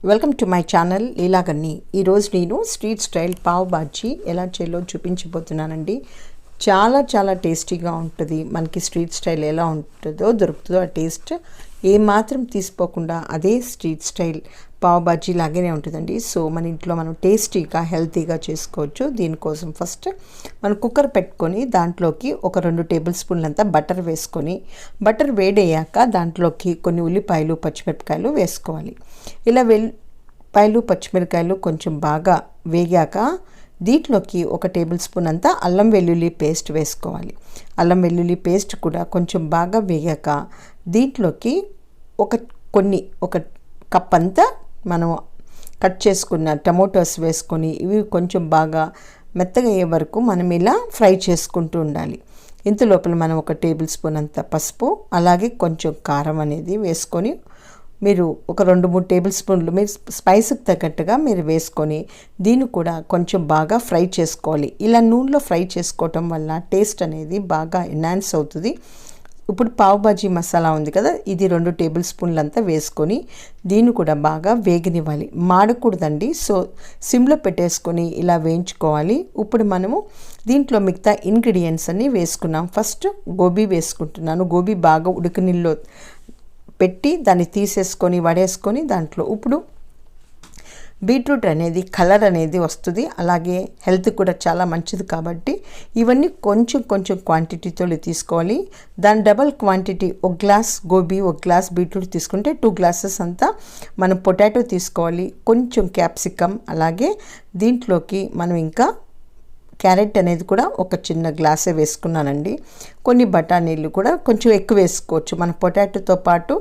Welcome to my channel లీలాగన్ని. ఈరోజు నేను స్ట్రీట్ స్టైల్ పావ్ బాజీ ఎలా చేయాలో చూపించబోతున్నానండి. చాలా టేస్టీగా ఉంటుంది. మనకి స్ట్రీట్ స్టైల్ ఎలా ఉంటుందో దొరుకుతుందో ఆ టేస్ట్ ఏమాత్రం తీసిపోకుండా అదే స్ట్రీట్ స్టైల్ పావ్ బాజీ లాగానే ఉంటుందండి. సో మన ఇంట్లో మనం టేస్టీగా హెల్తీగా చేసుకోవచ్చు. దీనికోసం ఫస్ట్ మనం కుక్కర్ పెట్టుకొని దాంట్లోకి ఒక 2 టేబుల్ స్పూన్లంతా బటర్ వేసుకొని, బటర్ వేడయ్యాక దాంట్లోకి కొన్ని ఉల్లిపాయలు పచ్చిమిరపకాయలు వేసుకోవాలి. ఇలా ఉల్లిపాయలు పచ్చిమిరపకాయలు కొంచెం బాగా వేగాక దీంట్లోకి ఒక టేబుల్ స్పూన్ అంతా అల్లం వెల్లుల్లి పేస్ట్ వేసుకోవాలి. అల్లం వెల్లుల్లి పేస్ట్ కూడా కొంచెం బాగా వేగాక దీంట్లోకి ఒక కప్ అంతా మనం కట్ చేసుకున్న టమోటోస్ వేసుకొని ఇవి కొంచెం బాగా మెత్తగా అయ్యే వరకు మనం ఇలా ఫ్రై చేసుకుంటూ ఉండాలి. ఇంత లోపల మనం ఒక టేబుల్ స్పూన్ అంత పసుపు అలాగే కొంచెం కారం అనేది వేసుకొని మీరు ఒక 2-3 టేబుల్ స్పూన్లు మీరు స్పైస్కి తగ్గట్టుగా మీరు వేసుకొని దీన్ని కూడా కొంచెం బాగా ఫ్రై చేసుకోవాలి. ఇలా నూనెలో ఫ్రై చేసుకోవటం వల్ల టేస్ట్ అనేది బాగా ఎన్హాన్స్ అవుతుంది. ఇప్పుడు పావ్ బాజీ మసాలా ఉంది కదా, ఇది 2 టేబుల్ స్పూన్లంతా వేసుకొని దీన్ని కూడా బాగా వేగనివ్వాలి. మాడకూడదండి. సో సిమ్లో పెట్టేసుకొని ఇలా వేయించుకోవాలి. ఇప్పుడు మనము దీంట్లో మిగతా ఇంగ్రీడియంట్స్ అన్నీ వేసుకున్నాం. ఫస్ట్ గోబీ వేసుకుంటున్నాను. గోబీ బాగా ఉడకనీళ్ళలో పెట్టి దాన్ని తీసేసుకొని వడేసుకొని దాంట్లో ఇప్పుడు బీట్రూట్ అనేది కలర్ అనేది వస్తుంది, అలాగే హెల్త్ కూడా చాలా మంచిది కాబట్టి ఇవన్నీ కొంచెం క్వాంటిటీతో తీసుకోవాలి. దాని double quantity, 1 glass gobi 1 glass beetroot తీసుకుంటే 2 గ్లాసెస్ అంతా మనం పొటాటో తీసుకోవాలి. కొంచెం క్యాప్సికమ్, అలాగే దీంట్లోకి మనం ఇంకా క్యారెట్ అనేది కూడా ఒక చిన్న గ్లాసే వేసుకున్నానండి. కొన్ని బఠానీలు కూడా కొంచెం ఎక్కువ వేసుకోవచ్చు. మన పొటాటోతో పాటు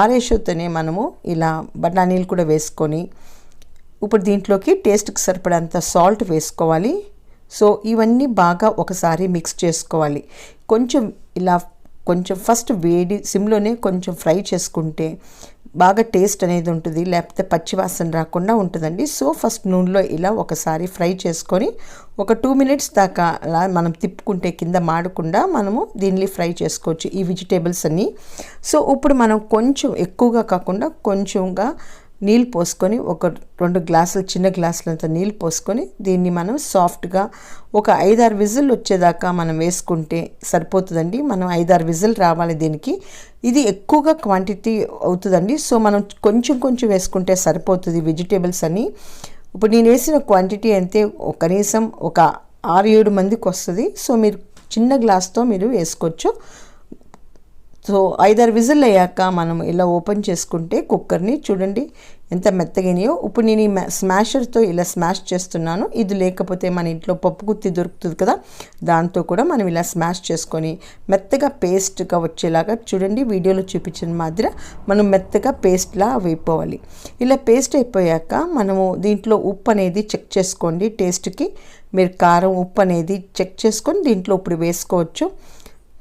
ఆరేషోతోనే మనము ఇలా బఠానీలు కూడా వేసుకొని ఇప్పుడు దీంట్లోకి టేస్ట్కి సరిపడంత సాల్ట్ వేసుకోవాలి. సో ఇవన్నీ బాగా ఒకసారి మిక్స్ చేసుకోవాలి. కొంచెం ఫస్ట్ వేడి సిమ్లోనే కొంచెం ఫ్రై చేసుకుంటే బాగా టేస్ట్ అనేది ఉంటుంది, లేకపోతే పచ్చివాసన రాకుండా ఉంటుందండి. సో ఫస్ట్ నూనెలో ఇలా ఒకసారి ఫ్రై చేసుకొని ఒక 2 మినిట్స్ దాకా అలా మనం తిప్పుకుంటే కింద మాడకుండా మనము దీన్ని ఫ్రై చేసుకోవచ్చు ఈ వెజిటేబుల్స్ అన్నీ. సో ఇప్పుడు మనం కొంచెం ఎక్కువగా కాకుండా కొంచెంగా నీళ్ళు పోసుకొని ఒక 2 గ్లాసులు చిన్న గ్లాసులంత నీళ్ళు పోసుకొని దీన్ని మనం సాఫ్ట్గా ఒక 5-6 విజిల్ వచ్చేదాకా మనం వేసుకుంటే సరిపోతుందండి. మనం 5-6 విజిల్ రావాలి దీనికి. ఇది ఎక్కువగా క్వాంటిటీ అవుతుందండి. సో మనం కొంచెం వేసుకుంటే సరిపోతుంది వెజిటేబుల్స్ అని. ఇప్పుడు నేను వేసిన క్వాంటిటీ అయితే కనీసం ఒక 6-7 మందికి వస్తుంది. సో మీరు చిన్న గ్లాస్తో మీరు వేసుకోవచ్చు. సో 5-6 విజిల్ అయ్యాక మనం ఇలా ఓపెన్ చేసుకుంటే కుక్కర్ని చూడండి ఎంత మెత్తగానియో. ఇప్పుడు నేను ఈ స్మాషర్తో ఇలా స్మాష్ చేస్తున్నాను. ఇది లేకపోతే మన ఇంట్లో పప్పు గుత్తి దొరుకుతుంది కదా, దాంతో కూడా మనం ఇలా స్మాష్ చేసుకొని మెత్తగా పేస్ట్గా వచ్చేలాగా చూడండి వీడియోలో చూపించిన మాదిరి మనం మెత్తగా పేస్ట్లా అయిపోవాలి. ఇలా పేస్ట్ అయిపోయాక మనము దీంట్లో ఉప్పు అనేది చెక్ చేసుకోండి. టేస్ట్కి మీరు కారం ఉప్పు అనేది చెక్ చేసుకొని దీంట్లో ఇప్పుడు వేసుకోవచ్చు.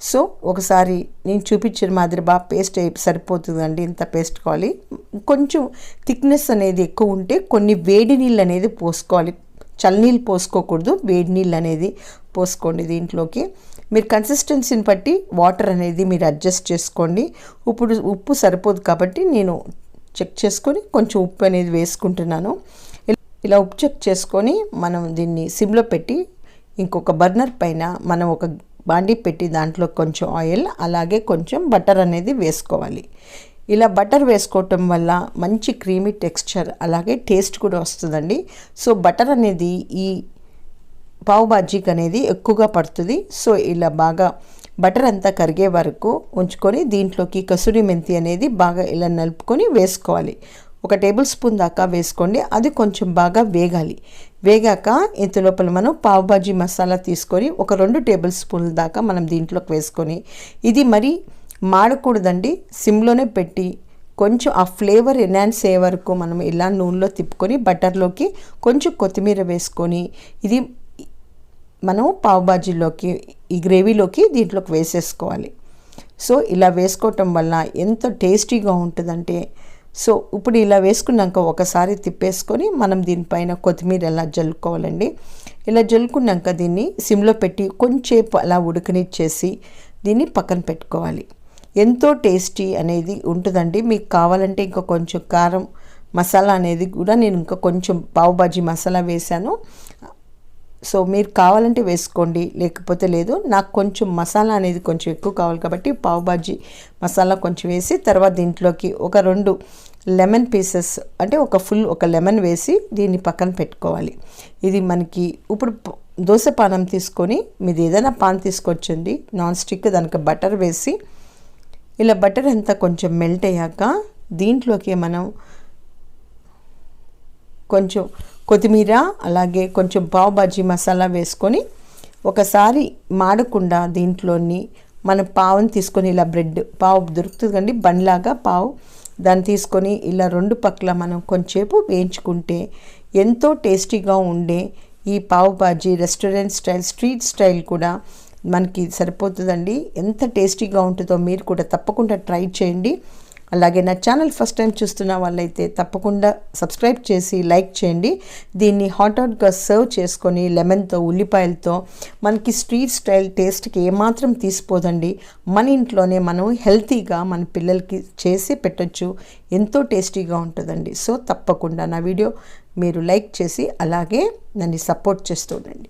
సో ఒకసారి నేను చూపించిన మాదిరి బాగా పేస్ట్ సరిపోతుందండి. ఇంత పేస్ట్ కావాలి. కొంచెం థిక్నెస్ అనేది ఎక్కువ ఉంటే కొన్ని వేడి నీళ్ళు అనేది పోసుకోవాలి. చల్లనీళ్ళు పోసుకోకూడదు, వేడి నీళ్ళు అనేది పోసుకోండి. దీంట్లోకి మీరు కన్సిస్టెన్సీని బట్టి వాటర్ అనేది మీరు అడ్జస్ట్ చేసుకోండి. ఇప్పుడు ఉప్పు సరిపోదు కాబట్టి నేను చెక్ చేసుకొని కొంచెం ఉప్పు అనేది వేసుకుంటున్నాను. ఇలా ఉప్పు చెక్ చేసుకొని మనం దీన్ని సిమ్లో పెట్టి ఇంకొక బర్నర్ పైన మనం ఒక బాండీ పెట్టి దాంట్లో కొంచెం ఆయిల్ అలాగే కొంచెం బటర్ అనేది వేసుకోవాలి. ఇలా బటర్ వేసుకోవటం వల్ల మంచి క్రీమీ టెక్స్చర్ అలాగే టేస్ట్ కూడా వస్తుందండి. సో బటర్ అనేది ఈ పావ్ బాజీకి అనేది ఎక్కువగా పడుతుంది. సో ఇలా బాగా బటర్ అంతా కరిగే వరకు ఉంచుకొని దీంట్లోకి కసూరి మెంతి అనేది బాగా ఇలా నలుపుకొని వేసుకోవాలి. ఒక టేబుల్ స్పూన్ దాకా వేసుకోండి. అది కొంచెం బాగా వేగాక ఇంత లోపల మనం పావ్ బాజీ మసాలా తీసుకొని ఒక 2 టేబుల్ స్పూన్ల దాకా మనం దీంట్లోకి వేసుకొని ఇది మరి మాడకూడదండి. సిమ్లోనే పెట్టి కొంచెం ఆ ఫ్లేవర్ ఎన్హాన్స్ అయ్యే వరకు మనం ఇలా నూనెలో తిప్పుకొని బటర్లోకి కొంచెం కొత్తిమీర వేసుకొని ఇది మనం పావ్ బాజీలోకి ఈ గ్రేవీలోకి దీంట్లోకి వేసేసుకోవాలి. సో ఇలా వేసుకోవటం వల్ల ఎంత టేస్టీగా ఉంటుందంటే, సో ఇప్పుడు ఇలా వేసుకున్నాక ఒకసారి తిప్పేసుకొని మనం దీనిపైన కొత్తిమీర ఎలా జల్లుకోవాలండి. ఇలా జల్లుకున్నాక దీన్ని సిమ్లో పెట్టి కొంచెంసేపు అలా ఉడకనిచ్చేసి దీన్ని పక్కన పెట్టుకోవాలి. ఎంతో టేస్టీ అనేది ఉంటుందండి. మీకు కావాలంటే ఇంకా కొంచెం కారం మసాలా అనేది కూడా నేను ఇంకా కొంచెం పావ్ బాజీ మసాలా వేశాను. సో మీరు కావాలంటే వేసుకోండి, లేకపోతే లేదు. నాకు కొంచెం మసాలా అనేది కొంచెం ఎక్కువ కావాలి కాబట్టి పావ్ బాజీ మసాలా కొంచెం వేసి తర్వాత దీంట్లోకి ఒక 2 లెమన్ పీసెస్ అంటే ఒక లెమన్ వేసి దీన్ని పక్కన పెట్టుకోవాలి. ఇది మనకి ఇప్పుడు దోశ పానం తీసుకొని మీది ఏదైనా పాన్ తీసుకొచ్చండి నాన్ స్టిక్, దానికి బటర్ వేసి ఇలా బటర్ అంతా కొంచెం మెల్ట్ అయ్యాక దీంట్లోకి మనం కొంచెం కొత్తిమీర అలాగే కొంచెం పావ్ బాజీ మసాలా వేసుకొని ఒకసారి మాడకుండా దీంట్లోని మన పావుని తీసుకొని ఇలా బ్రెడ్ పావు దొరుకుతుంది కండి బండ్లాగా పావు, దాన్ని తీసుకొని ఇలా 2 పక్కల మనం కొంచెంసేపు వేయించుకుంటే ఎంతో టేస్టీగా ఉండే ఈ pav bhaji restaurant style street style కూడా మనకి సరిపోతుందండి. ఎంత టేస్టీగా ఉంటుందో మీరు కూడా తప్పకుండా ట్రై చేయండి. అలాగే నా ఛానల్ ఫస్ట్ టైం చూస్తున్న వాళ్ళైతే తప్పకుండా సబ్స్క్రైబ్ చేసి లైక్ చేయండి. దీన్ని హాట్గా సర్వ్ చేసుకొని లెమన్తో ఉల్లిపాయలతో మనకి స్ట్రీట్ స్టైల్ టేస్ట్కి ఏమాత్రం తీసిపోదండి. మన ఇంట్లోనే మనం హెల్తీగా మన పిల్లలకి చేసి పెట్టచ్చు, ఎంతో టేస్టీగా ఉంటుందండి. సో తప్పకుండా నా వీడియో మీరు లైక్ చేసి అలాగే నన్ను సపోర్ట్ చేస్తూ ఉండండి.